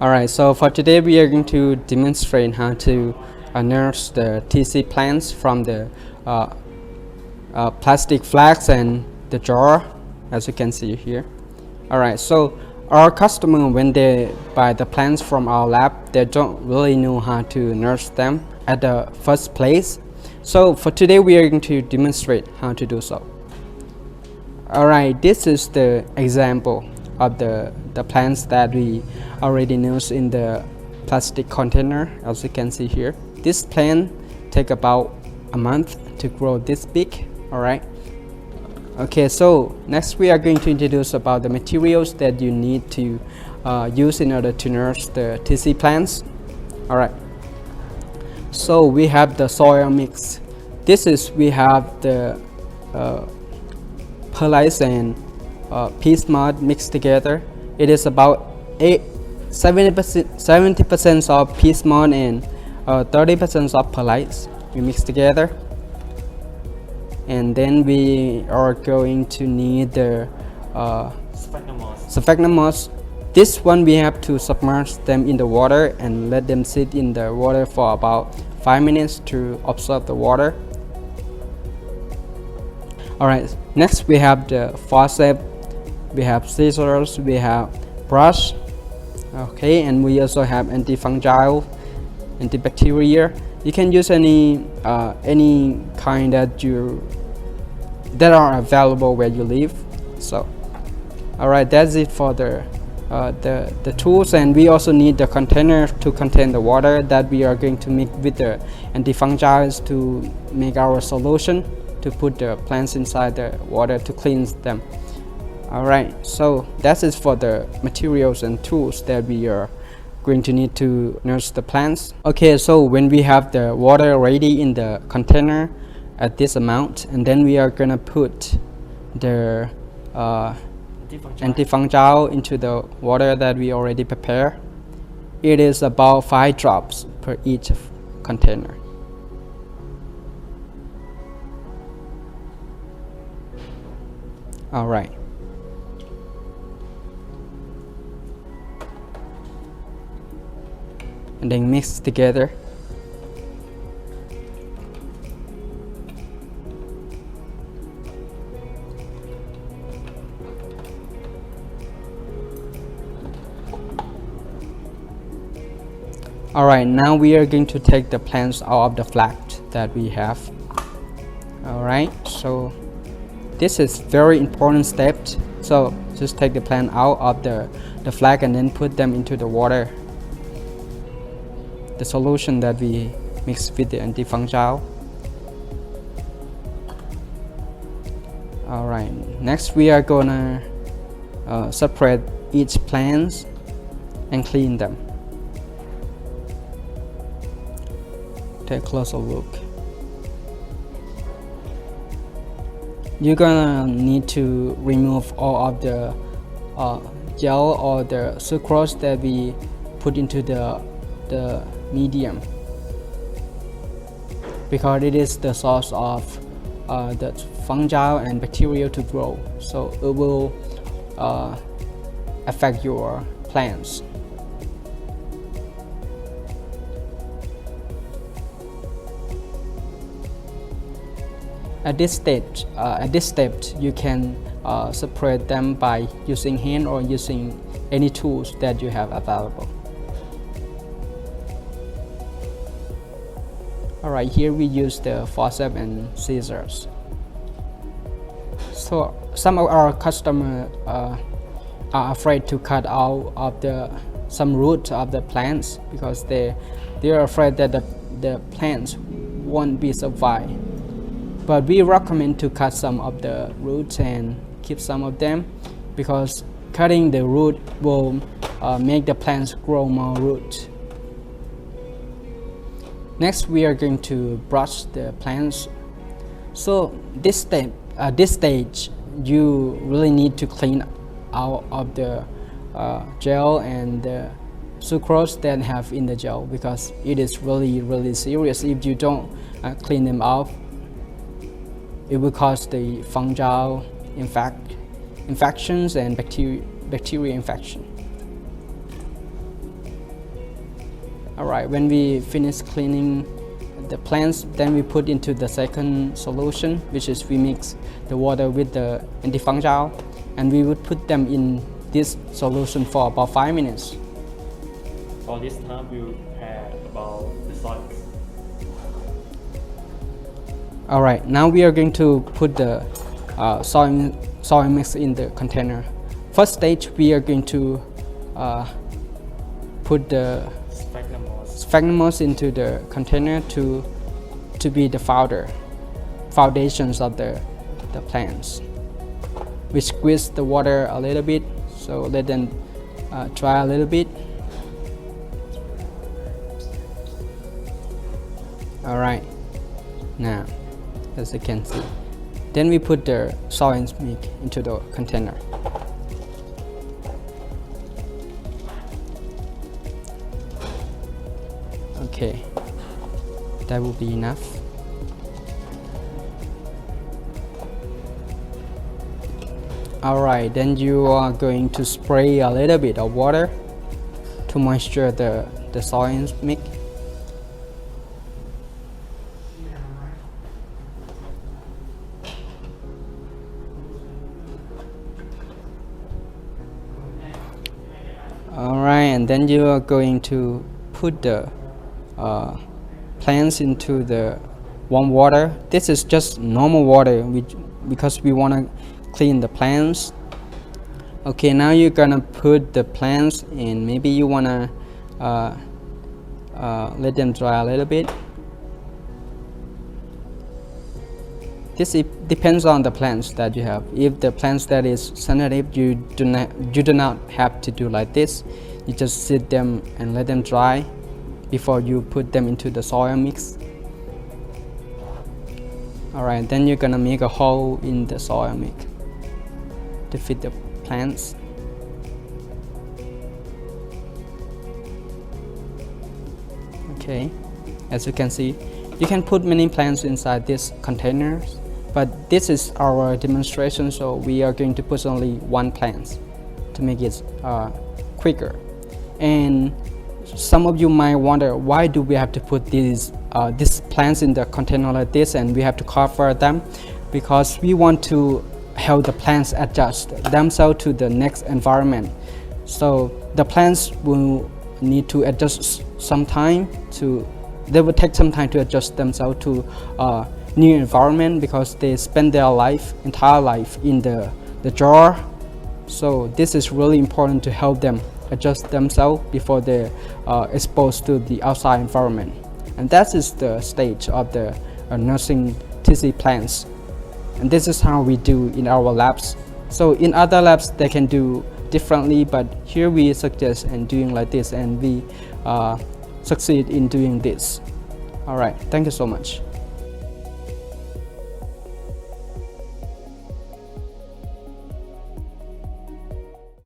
Alright, so for today we are going to demonstrate how to nurse the TC plants from the plastic flask and the jar, as you can see here. Alright, so our customer, when they buy the plants from our lab, they don't really know how to nurse them at the first place. So for today we are going to demonstrate how to do so. Alright, this is the example of the plants that we already nurse in the plastic container, as you can see here. This plant take about a month to grow this big. Alright. Okay, so next we are going to introduce about the materials that you need to use in order to nurse the TC plants. Alright. So we have the soil mix. We have the perlite and peat mud mixed together. It is about 70% of peat mud and 30% of perlite. We mix together, and then we are going to need the sphagnum moss. This one we have to submerge them in the water and let them sit in the water for about 5 minutes to absorb the water. Alright, next we have the forceps, we have scissors, we have brush. Okay, and we also have antifungal, antibacterial. You can use any kind that are available where you live. So alright, that's it for the tools. And we also need the container to contain the water that we are going to mix with the antifungals to make our solution, to put the plants inside the water to cleanse them. Alright, so that's it for the materials and tools that we are going to need to nurse the plants. Okay, so when we have the water ready in the container at this amount, and then we are gonna put the antifungal into the water that we already prepared. It is about 5 drops per each container. Alright. And then mix together. Alright, now we are going to take the plants out of the flask that we have. Alright, so this is very important step. So just take the plant out of the flask and then put them into the water, the solution that we mix with the antifungal. Alright, next we are gonna separate each plant and clean them. Take a closer look. You're gonna need to remove all of the gel or the sucrose that we put into the medium, because it is the source of the fungi and bacteria to grow, so it will affect your plants. At this step, you can separate them by using hand or using any tools that you have available. Alright, here we use the forceps and scissors. So some of our customers are afraid to cut out of some roots of the plants, because they are afraid that the plants won't be survived. But we recommend to cut some of the roots and keep some of them, because cutting the root will make the plants grow more roots. Next, we are going to brush the plants. So this stage, you really need to clean out of the gel and the sucrose that have in the gel, because it is really serious. If you don't clean them out, it will cause the fungal infections and bacteria infection. Alright, when we finish cleaning the plants, then we put into the second solution, which is we mix the water with the antifungal, and we would put them in this solution for about 5 minutes. For this time, we will prepare about the soils. Alright, now we are going to put the soil mix in the container. First stage, we are going to put the sphagnum moss into the container to be the foundations of the plants. We squeeze the water a little bit, so let them dry a little bit. Alright, now as you can see, then we put the soil mix into the container. Okay, that will be enough. Alright, then you are going to spray a little bit of water to moisture the soil mix. Alright, and then you are going to put the plants into the warm water. This is just normal water because we want to clean the plants. Okay, now you're gonna put the plants in. Maybe you want to let them dry a little bit. This depends on the plants that you have. If the plants that is sensitive, you do not have to do like this. You just sit them and let them dry before you put them into the soil mix. Alright, then you're gonna make a hole in the soil mix to fit the plants. Okay, as you can see, you can put many plants inside this containers, but this is our demonstration, so we are going to put only one plant to make it quicker. And some of you might wonder, why do we have to put these plants in the container like this and we have to cover them? Because we want to help the plants adjust themselves to the next environment. So the plants will need to adjust they will take some time to adjust themselves to new environment because they spend their entire life in the jar. So this is really important to help them adjust themselves before they're exposed to the outside environment. And that is the stage of the nursing tissue plants. And this is how we do in our labs. So in other labs they can do differently, but here we suggest and doing like this, and we succeed in doing this. Alright, thank you so much.